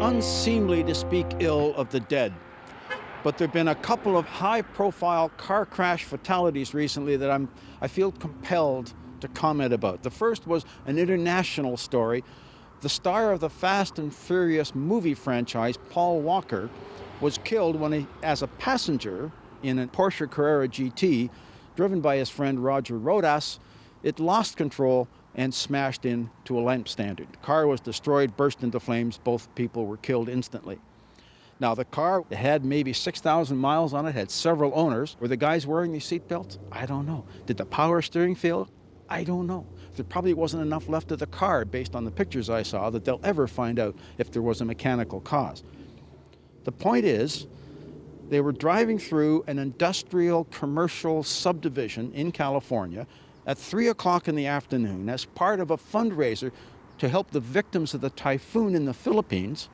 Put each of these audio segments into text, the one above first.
unseemly to speak ill of the dead, but there have been a couple of high-profile car crash fatalities recently that I feel compelled to comment about. The first was an international story. The star of the Fast and Furious movie franchise, Paul Walker, was killed when as a passenger in a Porsche Carrera GT, driven by his friend Rodas. It lost control and smashed into a lampstand. The car was destroyed, burst into flames. Both people were killed instantly. Now, the car had maybe 6,000 miles on it, had several owners. Were the guys wearing these seatbelts? I don't know. Did the power steering fail? I don't know. There probably wasn't enough left of the car, based on the pictures I saw, that they'll ever find out if there was a mechanical cause. The point is, they were driving through an industrial commercial subdivision in California at 3 o'clock in the afternoon as part of a fundraiser to help the victims of the typhoon in the Philippines.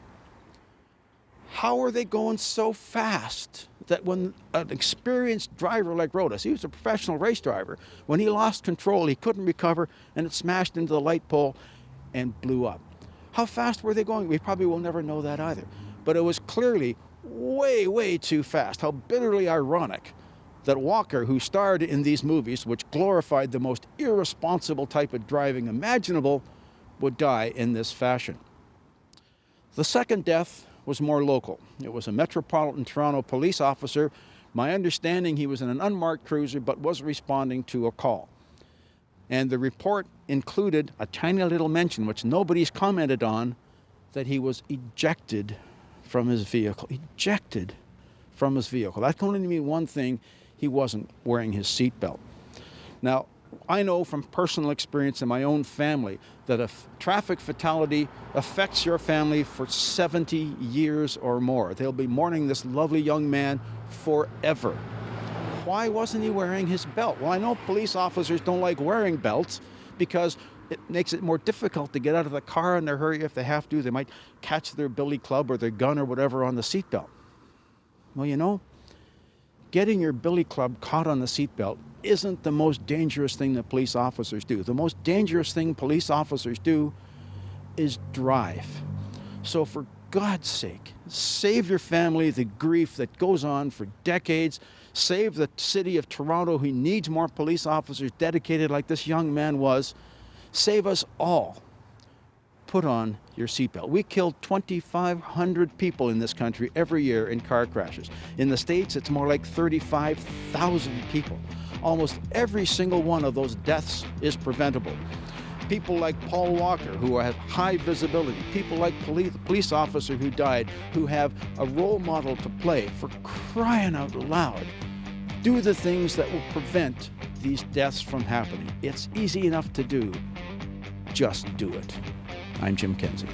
How are they going so fast that when an experienced driver like Rodas, he was a professional race driver, when he lost control, he couldn't recover, and it smashed into the light pole and blew up? How fast were they going? We probably will never know that either. But it was clearly way, way too fast. How bitterly ironic that Walker, who starred in these movies, which glorified the most irresponsible type of driving imaginable, would die in this fashion. The second death was more local. It was a Metropolitan Toronto police officer. My understanding, he was in an unmarked cruiser but was responding to a call. And the report included a tiny little mention, which nobody's commented on, that he was ejected from his vehicle. Ejected from his vehicle. That can only mean one thing: he wasn't wearing his seatbelt. Now, I know from personal experience in my own family that a traffic fatality affects your family for 70 years or more. They'll be mourning this lovely young man forever. Why wasn't he wearing his belt? Well, I know police officers don't like wearing belts because it makes it more difficult to get out of the car in their hurry if they have to. They might catch their billy club or their gun or whatever on the seatbelt. Well, you know, getting your billy club caught on the seatbelt isn't the most dangerous thing that police officers do. The most dangerous thing police officers do is drive. So for God's sake, save your family the grief that goes on for decades. Save the city of Toronto, who needs more police officers dedicated like this young man was. Save us all. Put on your seatbelt. We kill 2,500 people in this country every year in car crashes. In the States, it's more like 35,000 people. Almost every single one of those deaths is preventable. People like Paul Walker, who have high visibility. People like the police officer who died, who have a role model to play. For crying out loud, do the things that will prevent these deaths from happening. It's easy enough to do. Just do it. I'm Jim Kenzie.